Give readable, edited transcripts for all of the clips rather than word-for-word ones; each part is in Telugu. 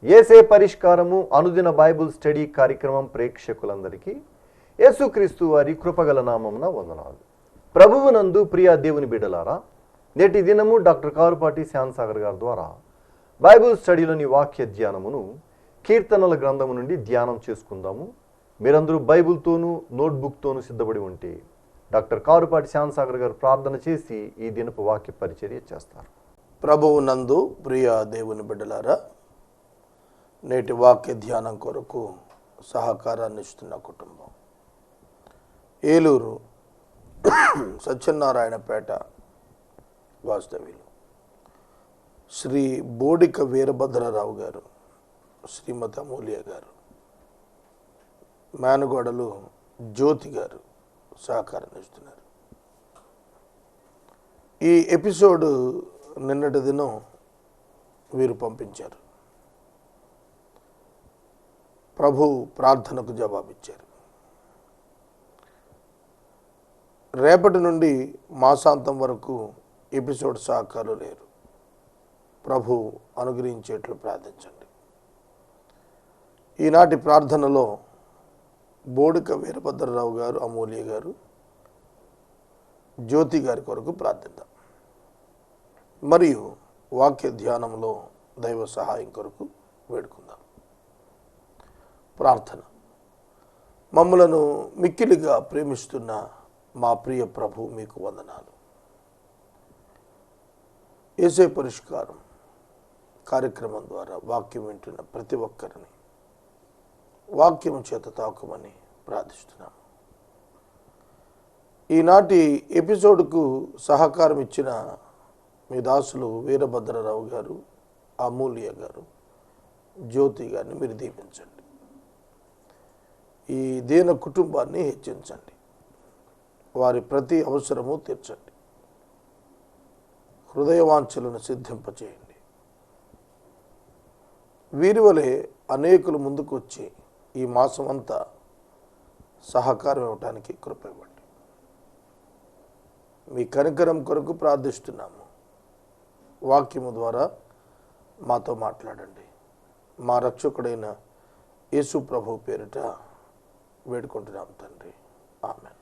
యేసే పరిష్కారము అనుదిన బైబుల్ స్టడీ కార్యక్రమం ప్రేక్షకులందరికీ యేసుక్రీస్తు వారి కృపగల నామమున వందనాలు. ప్రభువునందు ప్రియ దేవుని బిడ్డలారా, నేటి దినము డాక్టర్ కారుపాటి శ్యాన్సాగర్ గారి ద్వారా బైబుల్ స్టడీలోని వాక్య ధ్యానమును కీర్తనల గ్రంథము నుండి ధ్యానం చేసుకుందాము. మీరందరూ బైబుల్తోనూ నోట్బుక్తోనూ సిద్ధపడి ఉంటే డాక్టర్ కారుపాటి శ్యాన్సాగర్ గారు ప్రార్థన చేసి ఈ దినపు వాక్య పరిచర్య చేస్తారు. ప్రభువునందు ప్రియ దేవుని బిడ్డలారా, నేటి వాక్య ధ్యానం కొరకు సహకారాన్ని ఇస్తున్న కుటుంబం ఏలూరు సత్యనారాయణపేట వాస్తవ్యులు శ్రీ బోడిక వీరభద్రరావు గారు, శ్రీమతి అమూల్య గారు, మేనగోడలు జ్యోతి గారు సహకారం ఇస్తున్నారు. ఈ ఎపిసోడ్ నిన్నటి దినం వీరు పంపించారు. ప్రభు ప్రార్థనకు జవాబిచ్చారు. రేపటి నుండి మాసాంతం వరకు ఎపిసోడ్ సహకారులు లేరు. ప్రభు అనుగ్రహించేట్లు ప్రార్థించండి. ఈనాటి ప్రార్థనలో బోడిక వీరభద్రరావు గారు, అమూల్య గారు, జ్యోతి గారి కొరకు ప్రార్థిద్దాం. మరియు వాక్య ధ్యానంలో దైవ సహాయం కొరకు వేడుకుందాం. ప్రార్థన. మమ్మలను మిక్కిలిగా ప్రేమిస్తున్న మా ప్రియ ప్రభు, మీకు వందనాలు. యేసే పరిష్కారం కార్యక్రమం ద్వారా వాక్యం వింటున్న ప్రతి ఒక్కరిని వాక్యం చేత తాకుమని ప్రార్థిస్తున్నాము. ఈనాటి ఎపిసోడ్కు సహకారం ఇచ్చిన మీ దాసులు వీరభద్రరావు గారు, అమూల్య గారు, జ్యోతి గారిని మీరు దీవించండి. ఈ దీన కుటుంబాన్ని హెచ్చించండి. వారి ప్రతి అవసరము తీర్చండి. హృదయవాంఛలను సిద్ధింపచేయండి. వీరి వలె అనేకులు ముందుకు వచ్చి ఈ మాసం అంతా సహకారం ఇవ్వటానికి కృప ఇవ్వండి. మీ కనికరం కొరకు ప్రార్థిస్తున్నాము. వాక్యము ద్వారా మాతో మాట్లాడండి. మా రక్షకుడైన యేసు ప్రభు పేరిట వేడుకుంటున్నాం తండ్రి, ఆమేన్.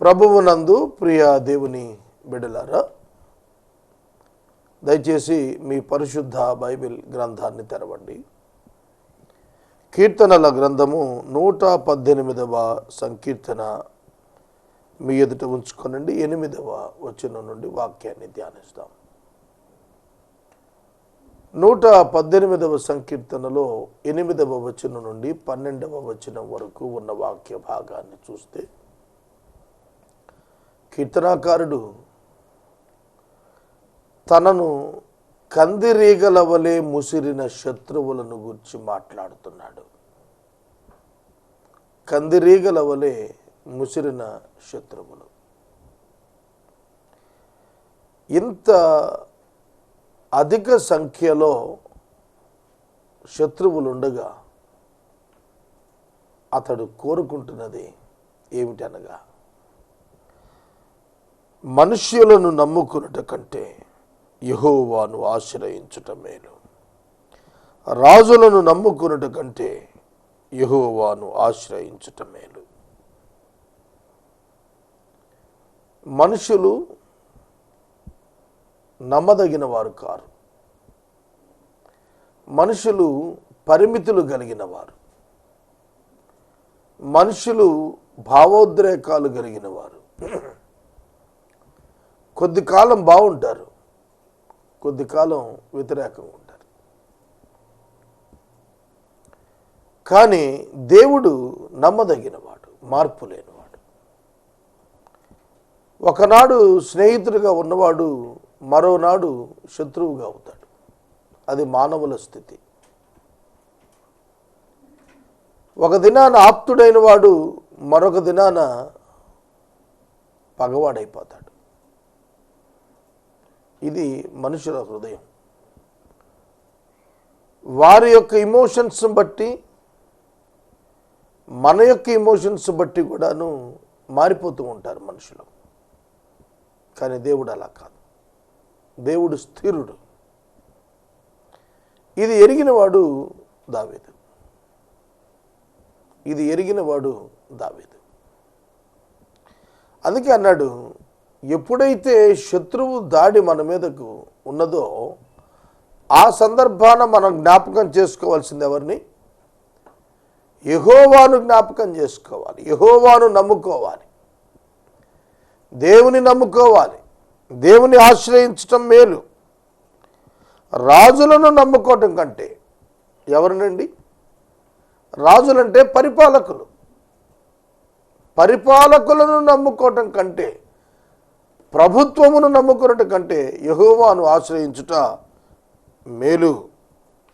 ప్రభువునందు ప్రియ దేవుని బిడ్డలారా, దయచేసి మీ పరిశుద్ధ బైబిల్ గ్రంథాన్ని తెరవండి. కీర్తనల గ్రంథము 118వ సంకీర్తన మీ ఎదుట ఉంచుకొనండి. 8వ వచనం నుండి వాక్యాన్ని ధ్యానిస్తాం. 118వ సంకీర్తనలో 8వ వచనం నుండి 12వ వచనం వరకు ఉన్న వాక్య భాగాన్ని చూస్తే, కీర్తనాకారుడు తనను కందిరీగల వలె ముసిరిన శత్రువులను గురించి మాట్లాడుతున్నాడు. కందిరీగల వలె ముసిరిన శత్రువులు. ఇంత అధిక సంఖ్యలో శత్రువులుండగా అతడు కోరుకుంటున్నది ఏమిటనగా, మనుష్యులను నమ్ముకున్నట కంటే యెహోవాను ఆశ్రయించుట మేలు. రాజులను నమ్ముకున్నట కంటే యెహోవాను ఆశ్రయించుట మేలు. మనుషులు నమ్మదగిన వారు కారు. మనుషులు పరిమితులు కలిగిన వారు. మనుషులు భావోద్రేకాలు కలిగిన వారు. కొద్ది కాలం బాగుంటారు, కొద్ది కాలం వ్యతిరేకంగా ఉంటారు. కానీ దేవుడు నమ్మదగినవాడు, మార్పు లేనివాడు. ఒకనాడు స్నేహితుడిగా ఉన్నవాడు మరోనాడు శత్రువుగా అవుతాడు. అది మానవుల స్థితి. ఒక దినాన ఆప్తుడైన వాడు మరొక దినాన పగవాడైపోతాడు. ఇది మనుషుల హృదయం. వారి యొక్క ఇమోషన్స్ బట్టి, మన యొక్క ఇమోషన్స్ బట్టి కూడాను మారిపోతూ ఉంటారు మనుషులు. కానీ దేవుడు అలా కాదు. దేవుడు స్థిరుడు. ఇది ఎరిగినవాడు దావీదు. ఇది ఎరిగినవాడు దావీదు. అందుకే అన్నాడు, ఎప్పుడైతే శత్రువు దాడి మన మీదకు ఉన్నదో ఆ సందర్భాన మనం జ్ఞాపకం చేసుకోవాల్సింది ఎవరిని? యెహోవాను జ్ఞాపకం చేసుకోవాలి. యెహోవాను నమ్ముకోవాలి. దేవుని నమ్ముకోవాలి. దేవుని ఆశ్రయించటం మేలు. రాజులను నమ్ముకోవటం కంటే. ఎవరినండి? రాజులంటే పరిపాలకులు. పరిపాలకులను నమ్ముకోవటం కంటే, ప్రభుత్వమును నమ్ముకోవటం కంటే యెహోవాను ఆశ్రయించుట మేలు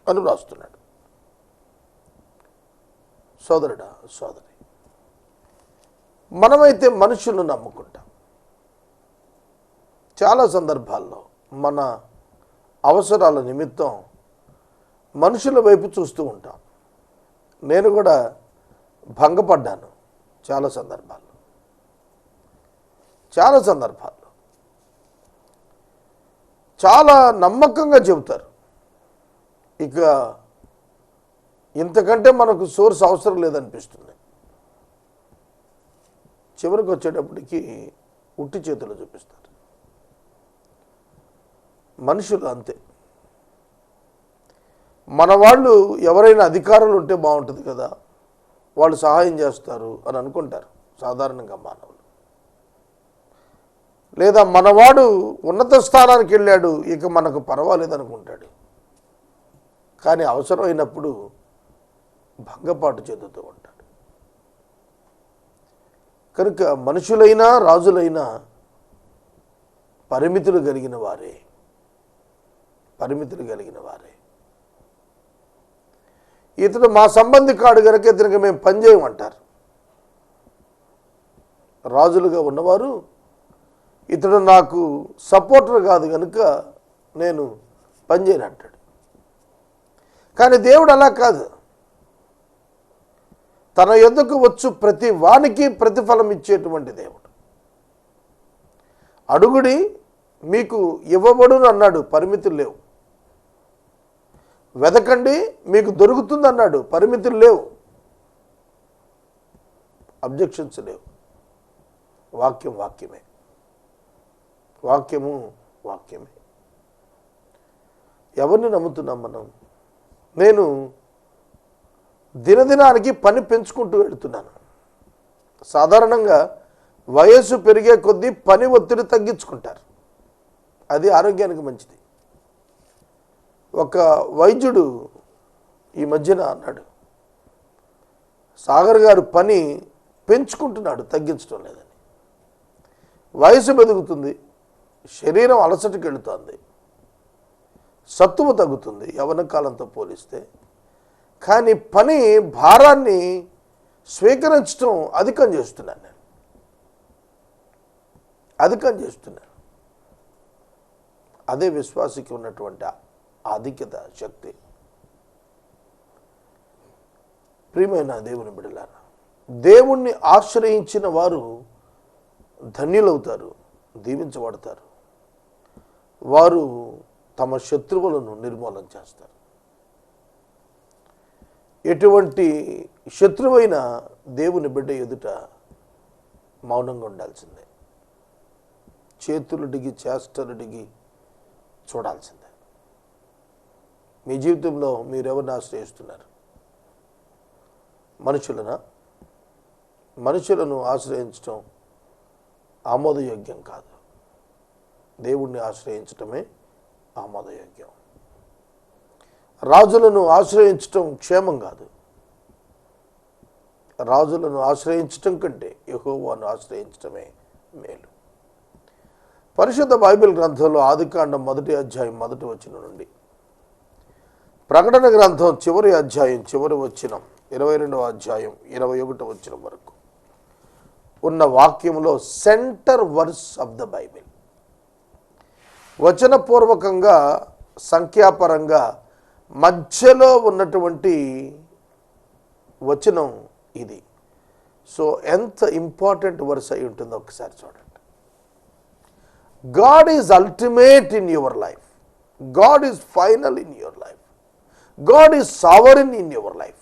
అని రాస్తున్నాడు. సోదరుడా, సోదరి, మనమైతే మనుషులను నమ్ముకుంటాం. చాలా సందర్భాల్లో మన అవసరాల నిమిత్తం మనుషుల వైపు చూస్తూ ఉంటాం. నేను కూడా భంగపడ్డాను చాలా సందర్భాల్లో. చాలా నమ్మకంగా చెబుతారు. ఇక ఇంతకంటే మనకు సోర్స్ అవసరం లేదనిపిస్తుంది. చివరికి వచ్చేటప్పటికి ఉట్టి చేతులు చూపిస్తారు. మనుషులు అంతే. మన వాళ్ళు ఎవరైనా అధికారులు ఉంటే బాగుంటుంది కదా, వాళ్ళు సహాయం చేస్తారు అని అనుకుంటారు సాధారణంగా మానవులు. లేదా మనవాడు ఉన్నత స్థానానికి వెళ్ళాడు, ఇక మనకు పర్వాలేదు అనుకుంటాడు. కానీ అవసరమైనప్పుడు భంగపాటు చెందుతూ ఉంటాడు. కనుక మనుషులైనా రాజులైనా పరిమితులు కలిగిన వారే. ఇతడు మా సంబంధి కాడు కనుక ఇతనికి మేము పనిచేయమంటారు. రాజులుగా ఉన్నవారు ఇతడు నాకు సపోర్టర్ కాదు కనుక నేను పనిచేయను అంటాడు. కానీ దేవుడు అలా కాదు. తన యొద్దకు వచ్చు ప్రతి వానికి ప్రతిఫలం ఇచ్చేటువంటి దేవుడు. అడుగుడి మీకు ఇవ్వబడును అన్నాడు, పరిమితులు లేవు. వెదకండి మీకు దొరుకుతుంది అన్నాడు, పరిమితులు లేవు. అబ్జెక్షన్స్ లేవు. వాక్యమే. ఎవరిని నమ్ముతున్నాం మనం? నేను దినదినానికి పని పెంచుకుంటూ వెళుతున్నాను. సాధారణంగా వయస్సు పెరిగే కొద్దీ పని ఒత్తిడి తగ్గించుకుంటారు. అది ఆరోగ్యానికి మంచిది. ఒక వైద్యుడు ఈ మధ్యన అన్నాడు, సాగర్ గారు పని పెంచుకుంటున్నాడు, తగ్గించడం లేదని. వయసు పెరుగుతుంది, శరీరం అలసటకి వెళుతుంది, సత్తువ తగ్గుతుంది యవ్వన కాలంతో పోలిస్తే. కానీ పని భారాన్ని స్వీకరించడం అధికం చేస్తున్నాను నేను. అదే విశ్వాసికి ఉన్నటువంటి ఆధిక్యత, శక్తి. ప్రియమైన దేవుని బిడ్డలారా, దేవుణ్ణి ఆశ్రయించిన వారు ధన్యులవుతారు, దీవించబడతారు. వారు తమ శత్రువులను నిర్మూలన చేస్తారు. ఎటువంటి శత్రువైన దేవుని బిడ్డ ఎదుట మౌనంగా ఉండాల్సిందే. చేతులుడిగి చేష్టలుడిగి చూడాల్సిందే. మీ జీవితంలో మీరెవరిని ఆశ్రయిస్తున్నారు? మనుషులను ఆశ్రయించడం ఆమోదయోగ్యం కాదు. దేవుణ్ణి ఆశ్రయించటమే ఆమోదయోగ్యం. రాజులను ఆశ్రయించటం క్షేమం కాదు. రాజులను ఆశ్రయించటం కంటే యెహోవాను ఆశ్రయించటమే మేలు. పరిశుద్ధ బైబిల్ గ్రంథంలో ఆదికాండం 1వ అధ్యాయం 1వ వచనం నుండి ప్రకటన గ్రంథం చివరి అధ్యాయం చివరి వచనం 22వ అధ్యాయం 21వ వచనం వరకు ఉన్న వాక్యంలో centre verse of the Bible, వచనపూర్వకంగా సంఖ్యాపరంగా మధ్యలో ఉన్నటువంటి వచనం ఇది. సో ఎంత ఇంపార్టెంట్ వర్స్ అయి ఉంటుందో ఒకసారి చూడండి. God is ultimate in your life. God is final in your life. God is sovereign in your life.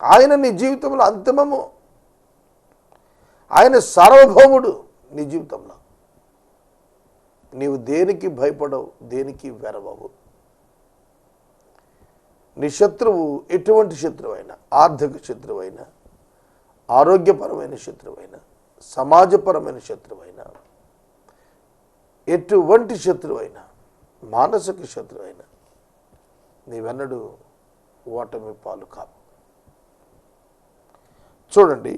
ఆయన నీ జీవితంలో అంతిమము, ఆయన సార్వభౌముడు నీ జీవితంలో. నీవు దేనికి భయపడవు, దేనికి వెరవవు. నీ శత్రువు ఎటువంటి శత్రువైనా, ఆర్థిక శత్రువైనా, ఆరోగ్యపరమైన శత్రువైనా, సమాజపరమైన శత్రువైనా, ఎటువంటి శత్రువైనా, మానసిక శత్రువైనా నీవెన్నడూ ఓటమి పాలు కావు. చూడండి,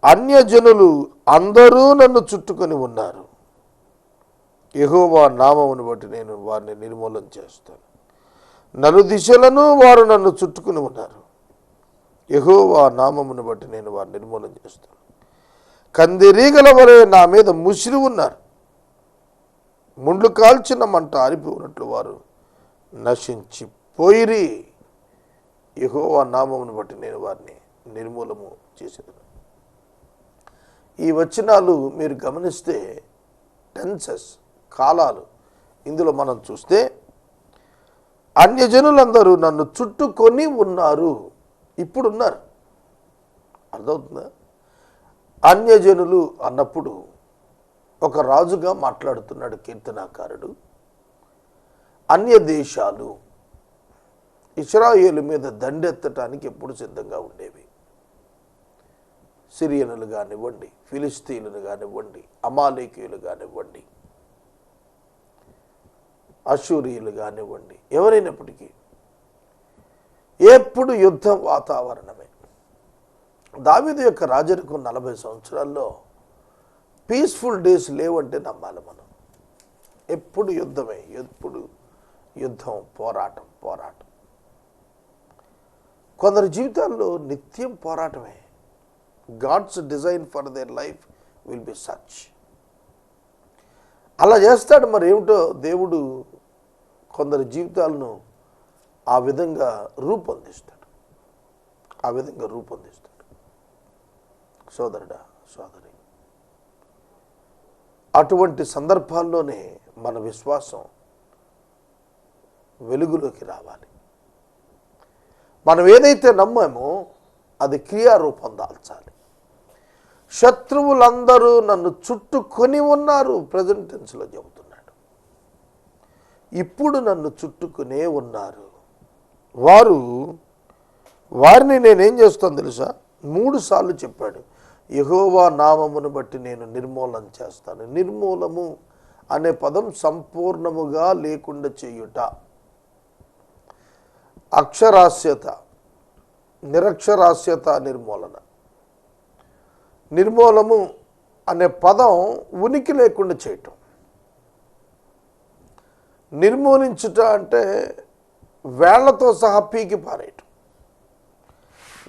అన్యజనులు అందరూ నన్ను చుట్టుకొని ఉన్నారు. యెహోవా నామమును బట్టి నేను వారిని నిర్మూలన చేస్తాను. నలుదిశలను వారు నన్ను చుట్టుకుని ఉన్నారు. యెహోవా నామమును బట్టి నేను వారిని నిర్మూలన చేస్తాను. కందిరీగల వలె నా మీద ముసిరి ఉన్నారు. ముండ్లు కాల్చిన మంట ఆరిపి ఉన్నట్లు వారు నశించిపోయిరి. యెహోవా నామమును బట్టి నేను వారిని నిర్మూలము చేసేది. ఈ వచనాలు మీరు గమనిస్తే టెన్సెస్, కాలాలు ఇందులో మనం చూస్తే అన్యజనులందరూ నన్ను చుట్టుకొని ఉన్నారు. ఇప్పుడున్నారు. అర్థమవుతుందా? అన్యజనులు అన్నప్పుడు ఒక రాజుగా మాట్లాడుతున్నాడు కీర్తనాకారుడు. అన్య దేశాలు ఇశ్రాయేలు మీద దండెత్తటానికి ఎప్పుడు సిద్ధంగా ఉండేవి. సిరియనులు కానివ్వండి, ఫిలిస్తీన్లు కానివ్వండి, అమాలేకీయులు కానివ్వండి, అశూరియులు కానివ్వండి, ఎవరైనప్పటికీ ఎప్పుడు యుద్ధ వాతావరణమే. దావీదు యొక్క రాజరికం 40 సంవత్సరాల్లో పీస్ఫుల్ డేస్ లేవంటే నమ్మాలి మనం. ఎప్పుడు యుద్ధమే, ఎప్పుడు యుద్ధం, పోరాటం, పోరాటం. కొందరి జీవితాల్లో నిత్యం పోరాటమే. God's design for their life will be such. అలా చేస్తాడు. మరి ఏమిటో దేవుడు కొందరి జీవితాలను ఆ విధంగా రూపొందిస్తాడు. ఆ విధంగా రూపొందిస్తాడు. సోదరుడా, సోదరి, అటువంటి సందర్భాల్లోనే మన విశ్వాసం వెలుగులోకి రావాలి. మనం ఏదైతే నమ్మామో అది క్రియారూపం దాల్చాలి. శత్రువులందరూ నన్ను చుట్టుకొని ఉన్నారు. ప్రెజెంట్ టెన్స్లో చెబుతున్నాడు. ఇప్పుడు నన్ను చుట్టుకునే ఉన్నారు. వారిని నేనేం చేస్తాను తెలుసా? 3 సార్లు చెప్పాడు. యెహోవా నామమును బట్టి నేను నిర్మూలన చేస్తాను. నిర్మూలము అనే పదం సంపూర్ణముగా లేకుండా చేయుట, అక్షరాస్యత, నిరక్షరాస్యత నిర్మూలన. నిర్మూలము అనే పదం ఉనికి లేకుండా చేయటం. నిర్మూలించుట అంటే వేళ్లతో సహా పీకి పారేయటం.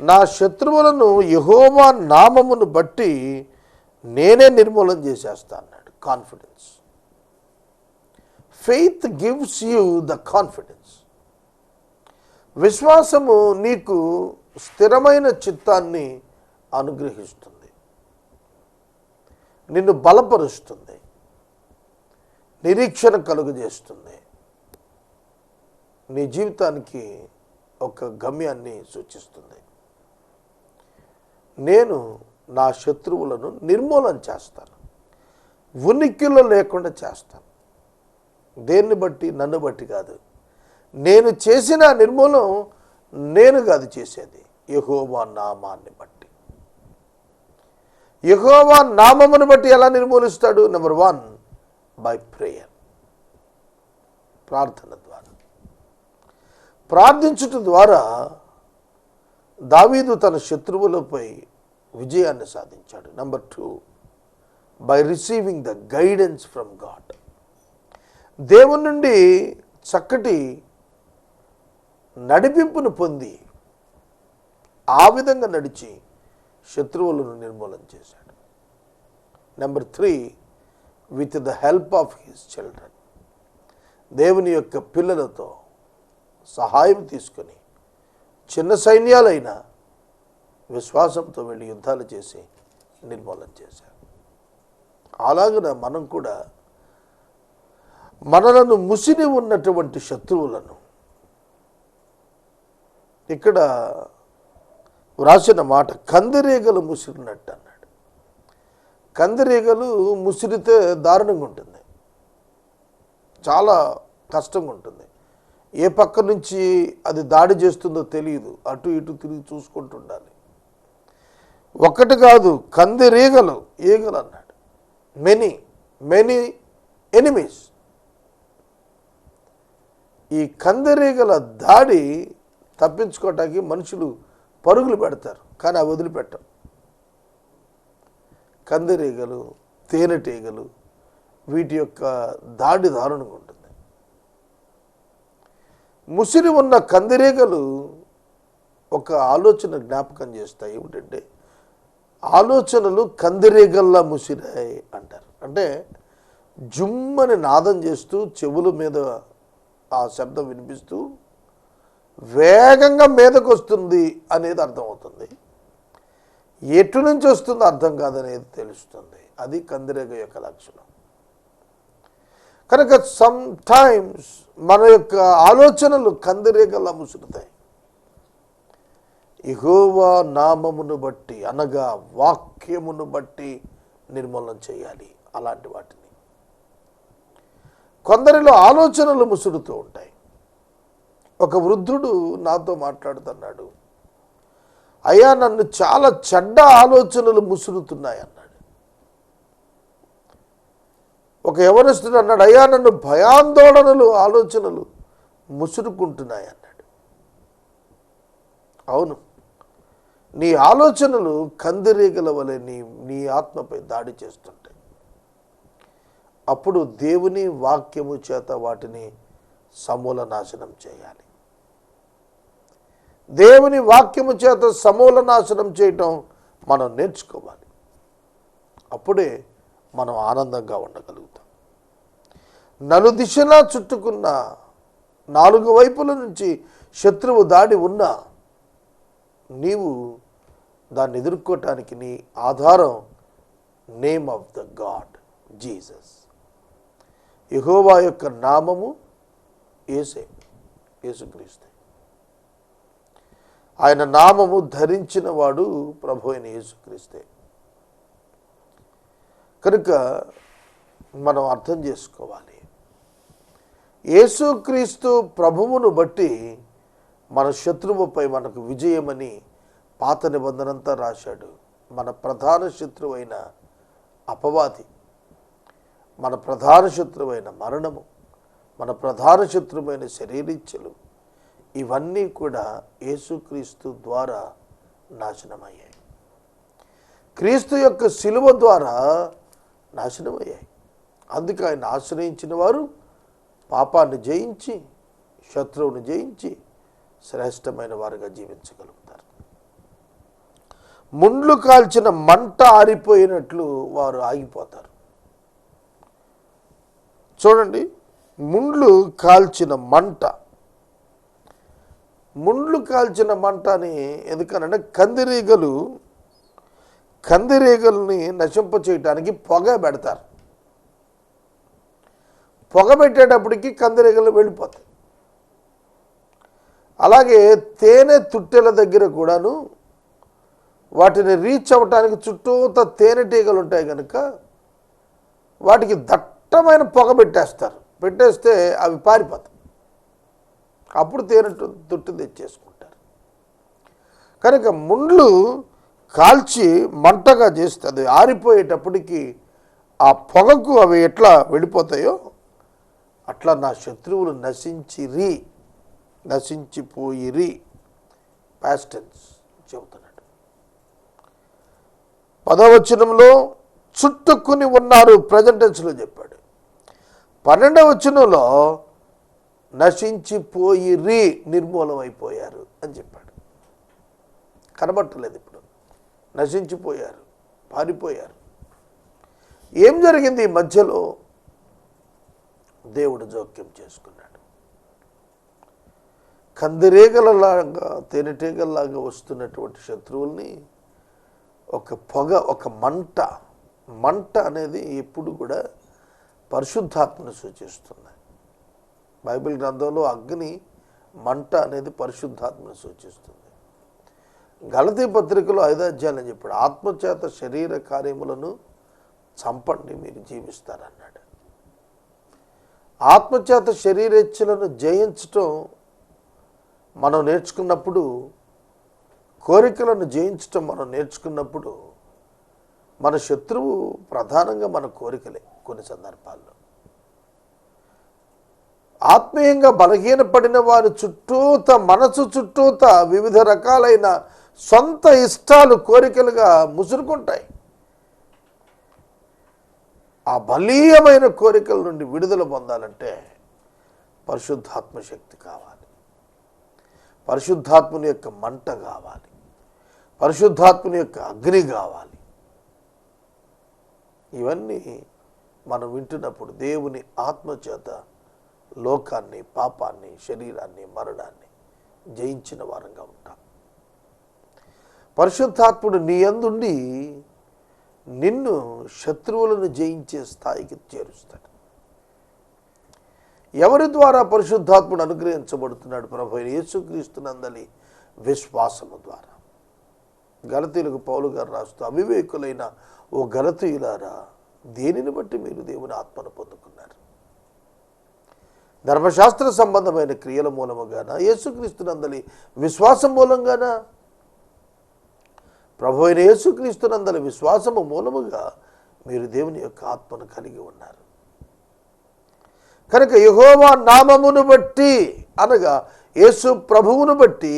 నా శత్రువులను యెహోవా నామమును బట్టి నేనే నిర్మూలన చేసేస్తా అన్నాడు. Confidence. Faith gives you the confidence. విశ్వాసము నీకు స్థిరమైన చిత్తాన్ని అనుగ్రహిస్తుంది, నిన్ను బలపరుస్తుంది, నిరీక్షణ కలుగజేస్తుంది, నీ జీవితానికి ఒక గమ్యాన్ని సూచిస్తుంది. నేను నా శత్రువులను నిర్మూలన చేస్తాను, ఉనికిలో లేకుండా చేస్తాను. దేన్ని బట్టి? నన్ను బట్టి కాదు. నేను చేసిన నిర్మూలన నేను కాదు చేసేది, యెహోవా నామాన్ని బట్టి. యెహోవా నామమును బట్టి ఎలా నిర్మూలిస్తాడు? నెంబర్ 1, బై ప్రేయర్, ప్రార్థన ద్వారా. ప్రార్థించుట ద్వారా దావీదు తన శత్రువులపై విజయాన్ని సాధించాడు. Number 2, by receiving the guidance from God. దేవుని నుండి చక్కటి నడిపింపును పొంది ఆ విధంగా నడిచి శత్రువులను నిర్మూలన చేశాడు. Number 3, with the help of his children. దేవుని యొక్క పిల్లలతో సహాయం తీసుకొని చిన్న సైన్యాలైన విశ్వాసంతో వెళ్ళి యుద్ధాలు చేసి నిర్మూలన చేశారు. అలాగన మనం కూడా మనలను ముసిరి ఉన్నటువంటి శత్రువులను ఇక్కడ వ్రాసిన మాట కందిరీగలు ముసిరినట్టు అన్నాడు. కందిరీగలు ముసిరితే దారుణంగా ఉంటుంది, చాలా కష్టంగా ఉంటుంది. ఏ పక్క నుంచి అది దాడి చేస్తుందో తెలియదు, అటు ఇటు తిరిగి చూసుకుంటుండాలి. ఒక్కటి కాదు, కందిరీగలు, ఈగలు అన్నాడు. Many many enemies. ఈ కందిరీగల దాడి తప్పించుకోవటానికి మనుషులు పరుగులు పెడతారు, కానీ అవి వదిలిపెట్టరు. కందిరీగలు, తేనెటీగలు, వీటి యొక్క దాడి దారుణంగా ఉంటుంది. ముసిరి ఉన్న కందిరీగలు ఒక ఆలోచన జ్ఞాపకం చేస్తాయి. ఏమిటంటే, ఆలోచనలు కందిరీగల్లా ముసిరాయి అంటారు. అంటే జుమ్మని నాదం చేస్తూ చెవుల మీద ఆ శబ్దం వినిపిస్తూ వేగంగా మీదకు వస్తుంది అనేది అర్థమవుతుంది. ఎటు నుంచి వస్తుందో అర్థం కాదనేది తెలుస్తుంది. అది కందిరీగ యొక్క లక్షణం. కనుక సమ్ టైమ్స్ మన యొక్క ఆలోచనలు కందిరీగల్లా ముసురుతాయి. యెహోవా నామమును బట్టి అనగా వాక్యమును బట్టి నిర్మూలన చేయాలి అలాంటి వాటిని. కొందరిలో ఆలోచనలు ముసురుతూ ఉంటాయి. ఒక వృద్ధుడు నాతో మాట్లాడుతున్నాడు, అయ్యా నన్ను చాలా చెడ్డ ఆలోచనలు ముసురుతున్నాయి అన్నాడు. ఒక యవనస్తుడు అన్నాడు, అయ్యా నన్ను భయాందోళనలు ఆలోచనలు ముసురుకుంటున్నాయి అన్నాడు. అవును, నీ ఆలోచనలు కందిరీగల వలె నీ ఆత్మపై దాడి చేస్తుంటాయి. అప్పుడు దేవుని వాక్యము చేత వాటిని సమూల నాశనం చేయాలి. దేవుని వాక్యము చేత సమూల నాశనం చేయటం మనం నేర్చుకోవాలి. అప్పుడే మనం ఆనందంగా ఉండగలుగుతాం. నలుదిశలా చుట్టుకున్న 4 వైపుల నుంచి శత్రువు దాడి ఉన్నా నీవు దాన్ని ఎదుర్కోవటానికి నీ ఆధారం name of the God Jesus. యెహోవా యొక్క నామము యేసుక్రీస్తు. ఆయన నామము ధరించిన వాడు ప్రభు అయిన యేసుక్రీస్తే. కనుక మనం అర్థం చేసుకోవాలి, యేసుక్రీస్తు ప్రభువును బట్టి మన శత్రువుపై మనకు విజయమని పాత నిబంధనంతా రాశాడు. మన ప్రధాన శత్రువైన అపవాది, మన ప్రధాన శత్రువైన మరణము, మన ప్రధాన శత్రువైన శరీరిచ్చలు, ఇవన్నీ కూడా యేసుక్రీస్తు ద్వారా నాశనమయ్యాయి. క్రీస్తు యొక్క శిలువ ద్వారా నాశనమయ్యాయి. అందుకే ఆయన ఆశ్రయించిన వారు పాపాన్ని జయించి శత్రువుని జయించి శ్రేష్టమైన వారుగా జీవించగలుగుతారు. ముండ్లు కాల్చిన మంట ఆరిపోయినట్లు వారు ఆగిపోతారు. చూడండి, ముండ్లు కాల్చిన మంట. ముండ్లు కాల్చిన మంట అని ఎందుకనంటే కందిరీగల్ని నశింప చేయటానికి పొగ పెడతారు. పొగ పెట్టేటప్పటికి కందిరీగలు వెళ్ళిపోతాయి. అలాగే తేనె తుట్టెల దగ్గర కూడాను వాటిని రీచ్ అవ్వటానికి చుట్టూతా తేనెటీగలు ఉంటాయి కనుక వాటికి దట్టమైన పొగ పెట్టేస్తే అవి పారిపోతాయి. అప్పుడు తేనె తుట్టు తెచ్చేసుకుంటారు. కనుక ముండ్లు కాల్చి మంటగా చేస్తే అది ఆరిపోయేటప్పటికి ఆ పొగకు అవి ఎట్లా వెళ్ళిపోతాయో అట్లా నా శత్రువులు నశించిపోయిరి పాస్ట్ టెన్స్ చెబుతున్నాడు. 10వ వచనంలో చుట్టుకుని ఉన్నారు ప్రెజెంట్ టెన్స్లో చెప్పాడు. 12వ వచనంలో నశించిపోయిరి నిర్మూలమైపోయారు అని చెప్పాడు. కనబట్టలేదు, ఇప్పుడు నశించిపోయారు, పారిపోయారు. ఏం జరిగింది ఈ మధ్యలో? దేవుడు జోక్యం చేసుకున్నాడు. కందిరీగలలాగా తేనెటీగల్లాగా వస్తున్నటువంటి శత్రువుల్ని ఒక పొగ, ఒక మంట అనేది ఎప్పుడు కూడా పరిశుద్ధాత్మను సూచిస్తుంది. బైబిల్ గ్రంథంలో అగ్ని మంట అనేది పరిశుద్ధాత్మను సూచిస్తుంది. గలతీ పత్రికలో 5వ అధ్యాయం చెప్పాడు, ఆత్మచేత శరీర కార్యములను చంపండి మీరు జీవిస్తారన్నాడు. ఆత్మచేత శరీరేచ్ఛలను జయించటం మనం నేర్చుకున్నప్పుడు, కోరికలను జయించటం మనం నేర్చుకున్నప్పుడు, మన శత్రువు ప్రధానంగా మన కోరికలే. కొన్ని సందర్భాల్లో ఆత్మీయంగా బలహీనపడిన వారి చుట్టూత, మనసు చుట్టూత వివిధ రకాలైన సొంత ఇష్టాలు కోరికలుగా ముసురుకుంటాయి. ఆ బలీయమైన కోరికల నుండి విడుదల పొందాలంటే పరిశుద్ధాత్మ శక్తి కావాలి, పరిశుద్ధాత్మని యొక్క మంట కావాలి, పరిశుద్ధాత్మని యొక్క అగ్ని కావాలి. ఇవన్నీ మనం వింటున్నప్పుడు దేవుని ఆత్మచేత లోకాన్ని, పాపాన్ని, శరీరాన్ని, మరణాన్ని జయించిన వారంగా ఉంటాం. పరిశుద్ధాత్ముడు నీ యందుండి నిన్ను శత్రువులను జయించే స్థాయికి చేరుస్తాడు. ఎవరి ద్వారా పరిశుద్ధాత్ముడు అనుగ్రహించబడుతున్నాడు? ప్రభువైన యేసుక్రీస్తునందలి విశ్వాసము ద్వారా. గలతీయులకు పౌలు గారు రాస్తూ, అవివేకులైన ఓ గలతీయులారా, దేనిని బట్టి మీరు దేవుని ఆత్మను పొందుకున్నారు? ధర్మశాస్త్ర సంబంధమైన క్రియల మూలముగానా, యేసుక్రీస్తునందలి విశ్వాసం మూలంగానా? ప్రభువైన యేసుక్రీస్తునందలి విశ్వాసము మూలముగా మీరు దేవుని యొక్క ఆత్మను కలిగి ఉన్నారు. కనుక యెహోవా నామమును బట్టి, అనగా యేసు ప్రభువును బట్టి,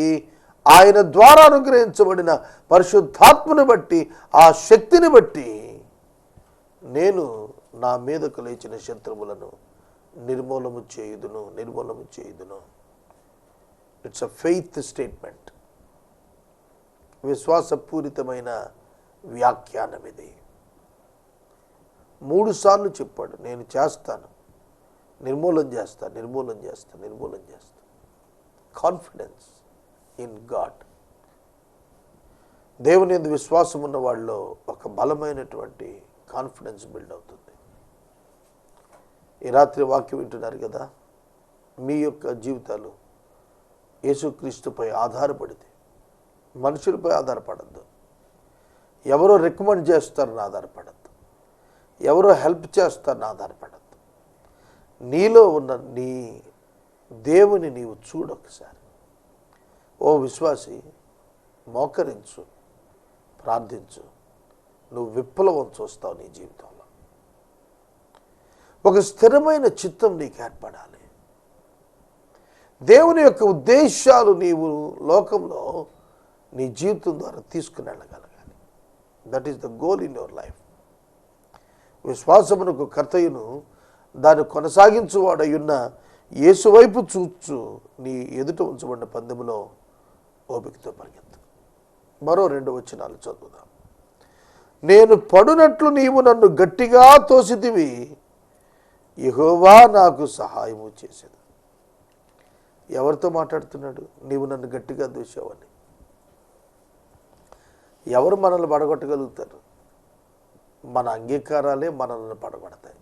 ఆయన ద్వారా అనుగ్రహించబడిన పరిశుద్ధాత్మను బట్టి, ఆ శక్తిని బట్టి నేను నా మీదకు లేచిన శత్రువులను నిర్మూలము చేయుదును. ఇట్స్ అ ఫెయిత్ స్టేట్మెంట్, విశ్వాసపూరితమైన వ్యాఖ్యానం ఇది. 3 సార్లు చెప్పాడు, నేను చేస్తాను, నిర్మూలన చేస్తా. Confidence in God. దేవుని యందు విశ్వాసం ఉన్న వాళ్ళలో ఒక బలమైనటువంటి కాన్ఫిడెన్స్ బిల్డ్ అవుతుంది. ఈ రాత్రి వాక్యం వింటున్నారు కదా, మీ యొక్క జీవితాలు యేసుక్రీస్తుపై ఆధారపడితే, మనుషులపై ఆధారపడద్దు, ఎవరో రికమెండ్ చేస్తారని ఆధారపడద్దు, ఎవరో హెల్ప్ చేస్తారని ఆధారపడద్దు. నీలో ఉన్న నీ దేవుని నీవు చూడొకసారి. ఓ విశ్వాసి, మోకరించు, ప్రార్థించు, నువ్వు విప్లవం చూస్తావు నీ జీవితంలో. ఒక స్థిరమైన చిత్తం నీకు ఏర్పడాలి. దేవుని యొక్క ఉద్దేశాలు నీవు లోకంలో నీ జీవితం ద్వారా తీసుకుని వెళ్ళగలగాలి. That is the goal in your life. విశ్వాసమునకు కర్తయును దాన్ని కొనసాగించువాడయున్న యేసు వైపు చూచు నీ ఎదుట ఉంచబడిన పందెములో ఓపికతో పరిగెత్తు. మరో 2 వచనాలు చదువుదాం. నేను పడునట్లు నీవు నన్ను గట్టిగా తోసితివి, యెహోవా నాకు సహాయము చేసేది. ఎవరితో మాట్లాడుతున్నాడు? నీవు నన్ను గట్టిగా దూసావని. ఎవరు మనల్ని పడగొట్టగలుగుతారు? మన అంగీకారాలే మనల్ని పడగొడతాయి.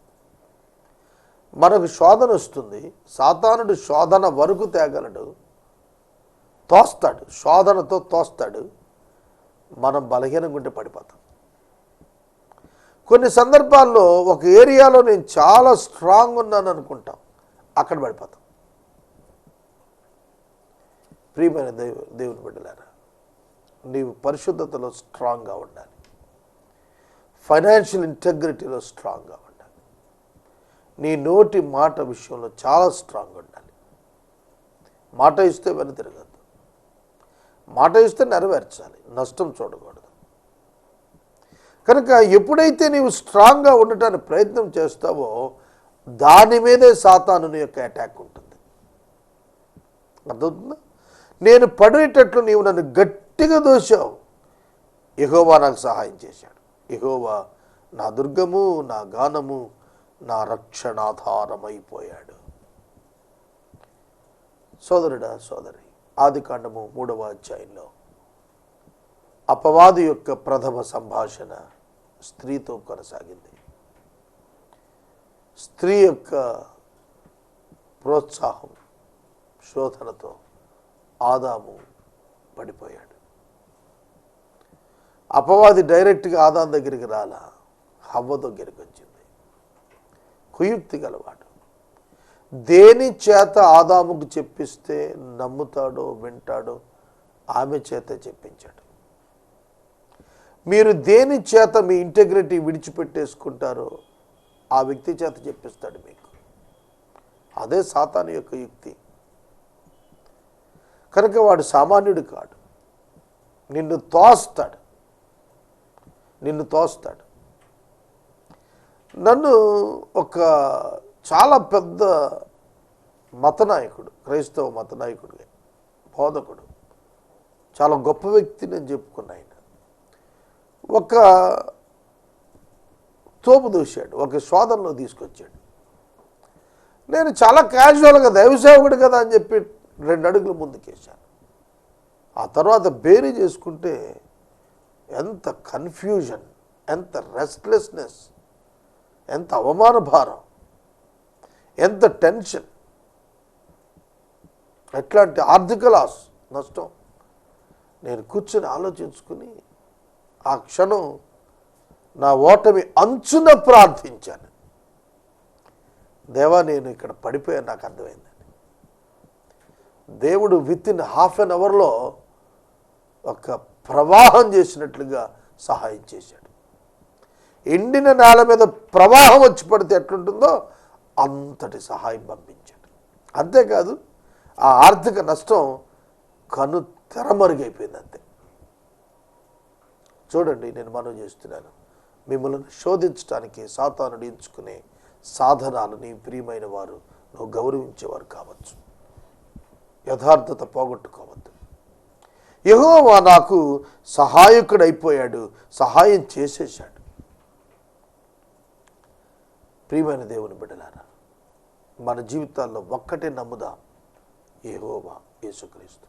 మనకు శోధన వస్తుంది, సాతానుడు శోధన వరకు తేగలడు, తోస్తాడు, శోధనతో తోస్తాడు. మనం బలహీనంగా ఉంటే పడిపోతాం. కొన్ని సందర్భాల్లో ఒక ఏరియాలో నేను చాలా స్ట్రాంగ్ ఉన్నాను అనుకుంటాం, అక్కడ పడిపోతాం. ప్రియమైన దేవుని బిడ్డలారా, నీవు పరిశుద్ధతలో స్ట్రాంగ్గా ఉండాలి, ఫైనాన్షియల్ ఇంటెగ్రిటీలో స్ట్రాంగ్గా ఉండాలి, నీ నోటి మాట విషయంలో చాలా స్ట్రాంగ్ ఉండాలి. మాట ఇస్తే వెనుతిరగద్దు, మాట ఇస్తే నెరవేర్చాలి, నష్టం చూడకూడదు. కనుక ఎప్పుడైతే నీవు స్ట్రాంగ్గా ఉండటానికి ప్రయత్నం చేస్తావో దాని మీదే సాతాను యొక్క అటాక్ ఉంటుంది. అర్థమవుతుందా? నేను పడేటట్లు నీవు నన్ను గట్టిగా దోశావు, యెహోవా నాకు సహాయం చేశాడు. యెహోవా నా దుర్గము, నా గానము, నా రక్షణాధారమైపోయాడు. సోదరుడా, సోదరి, ఆదికాండము 3వ అధ్యాయంలో అపవాది యొక్క ప్రథమ సంభాషణ స్త్రీతో కొనసాగింది. స్త్రీ యొక్క ప్రోత్సాహం, శోధనతో ఆదాము పడిపోయాడు. అపవాది డైరెక్ట్గా ఆదాం దగ్గరికి రాలా, హవ్వ దగ్గరికి వచ్చింది. కుయుక్తి గలవాడు. దేని చేత ఆదాముకు చెప్పిస్తే నమ్ముతాడో వింటాడో ఆమె చేత చెప్పించాడు. మీరు దేని చేత మీ ఇంటెగ్రిటీ విడిచిపెట్టేసుకుంటారో ఆ వ్యక్తి చేత చెప్పిస్తాడు మీకు. అదే సాతాను యొక్క యుక్తి. కనుక వాడు సామాన్యుడు కాడు. నిన్ను తోస్తాడు. నన్ను ఒక చాలా పెద్ద మతనాయకుడు, క్రైస్తవ మతనాయకుడు, బోధకుడు, చాలా గొప్ప వ్యక్తి నేను చెప్పుకున్నా. ఆయన ఒక తోపు దూశాడు, ఒక శోధనలో తీసుకొచ్చాడు. నేను చాలా క్యాజువల్గా దైవసేవకుడు కదా అని చెప్పి 2 అడుగులు ముందుకేశాను. ఆ తర్వాత బేరీ చేసుకుంటే ఎంత కన్ఫ్యూజన్, ఎంత రెస్ట్లెస్నెస్, ఎంత అవమాన భారం, ఎంత టెన్షన్, ఎట్లాంటి ఆర్థిక లాస్, నష్టం. నేను కూర్చొని ఆలోచించుకుని ఆ క్షణం నా ఓటమి అంచున ప్రార్థించాను. దేవా, నేను ఇక్కడ పడిపోయాను, నాకు అర్థమైందని. దేవుడు వితిన్ హాఫ్ అన్ అవర్లో ఒక ప్రవాహం చేసినట్లుగా సహాయం చేశాడు. ఎండిన నేల మీద ప్రవాహం వచ్చి పడితే ఎట్లుంటుందో అంతటి సహాయం పంపించాడు. అంతేకాదు, ఆ ఆర్థిక నష్టం కను తెరమరుగైపోయింది. అంతే. చూడండి, నేను మనవి చేస్తున్నాను, మిమ్మల్ని శోధించడానికి సాతానుడు ఎంచుకునే సాధనాలని ప్రియమైన వారు నువ్వు గౌరవించేవారు కావచ్చు. యథార్థత పోగొట్టుకోవద్దు. యెహోవా నాకు సహాయకుడైపోయాడు, సహాయం చేసేశాడు. ప్రియమైన దేవుని బిడ్డలారా, మన జీవితాల్లో ఒక్కటే నమ్ముదాం, యెహోవా యేసుక్రీస్తు.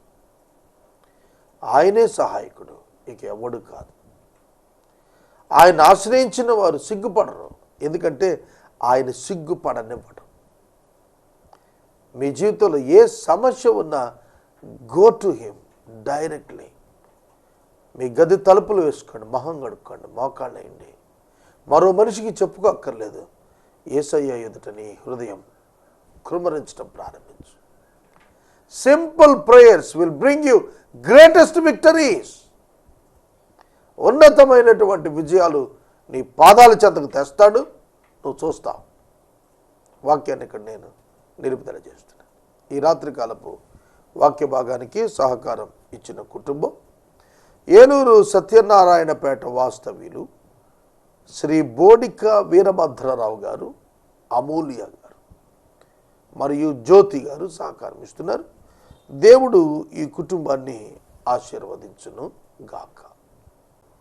ఆయనే సహాయకుడు, ఇక ఎవడు కాదు. ఆయన ఆశ్రయించిన వారు సిగ్గుపడరు, ఎందుకంటే ఆయన సిగ్గుపడనివ్వడు. మీ జీవితంలో ఏ సమస్య ఉన్నా గో టు హిమ్ డైరెక్ట్లీ. మీ గది తలుపులు వేసుకోండి, మొహం కడుక్కోండి, మోకాళ్ళు వేయండి. మరో మనిషికి చెప్పుకోక్కర్లేదు. యేసయ్య ఎదుట నీ హృదయం కృమ్మరించడం ప్రారంభించు. Simple prayers will bring you greatest victories. ఉన్నతమైనటువంటి విజయాలు నీ పాదాల చెంతకు తెస్తాడు, నువ్వు చూస్తావు. వాక్యాన్ని ఇక్కడ నేను నిలుపుదల చేస్తున్నాను. ఈ రాత్రికాలపు వాక్య భాగానికి సహకారం ఇచ్చిన కుటుంబం ఏలూరు సత్యనారాయణపేట వాస్తవ్యులు శ్రీ బోడిక వీరభద్రరావు గారు, అమూల్య గారు మరియు జ్యోతి గారు సహకారం ఇస్తున్నారు. దేవుడు ఈ కుటుంబాన్ని ఆశీర్వదించును గాక.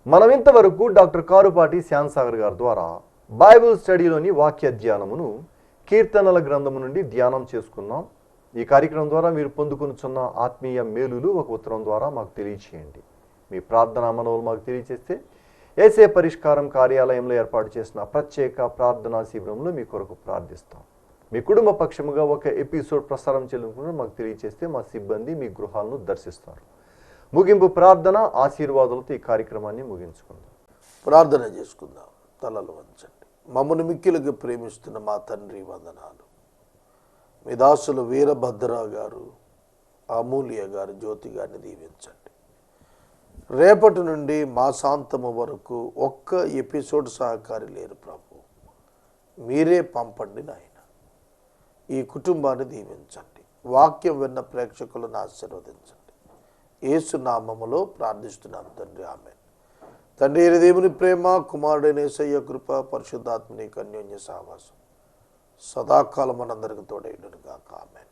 మనం ఇంతవరకు డాక్టర్ కారుపాటి శ్యామ్సాగర్ గారి ద్వారా బైబిల్ స్టడీలోని వాక్య ధ్యానమును కీర్తనల గ్రంథము నుండి ధ్యానం చేసుకున్నాం. ఈ కార్యక్రమం ద్వారా మీరు పొందుకొనుచున్న ఆత్మీయ మేలులు ఒక ఉత్తరం ద్వారా మాకు తెలియచేయండి. మీ ప్రార్థనా మనవులు మాకు తెలియచేస్తే ఏసే పరిష్కారం కార్యాలయంలో ఏర్పాటు చేసిన ప్రత్యేక ప్రార్థనా శిబిరంలో మీ కొరకు ప్రార్థిస్తాం. మీ కుటుంబ పక్షముగా ఒక ఎపిసోడ్ ప్రసారం చేయాలనుకుంటే మాకు తెలియచేస్తే మా సిబ్బంది మీ గృహాలను దర్శిస్తారు. ముగింపు ప్రార్థన ఆశీర్వాదాలతో ఈ కార్యక్రమాన్ని ముగించుకుందాం. ప్రార్థన చేసుకుందాం. తలలు వంచండి. మమ్మల్ని మిక్కిలుగా ప్రేమిస్తున్న మా తండ్రి, వందనాలు. మీ దాసులు వీరభద్ర గారు, అమూల్య గారు, జ్యోతి గారిని దీవించండి. రేపటి నుండి మాసాంతము వరకు ఒక్క ఎపిసోడ్ సహకారి లేరు ప్రభు. మీరే పంపండి నాయన. ఈ కుటుంబాన్ని దీవించండి. వాక్యం విన్న ప్రేక్షకులను ఆశీర్వదించండి. యేసు నామములో ప్రార్థిస్తున్నాను తండ్రి, ఆమేన్. తండ్రి అయిన దేవుని ప్రేమ, కుమారుడైన యేసయ్య కృప, పరిశుద్ధాత్మని అన్యోన్య సహవాసం సదాకాలం మనందరికి తోడైండును గాక. ఆమేన్.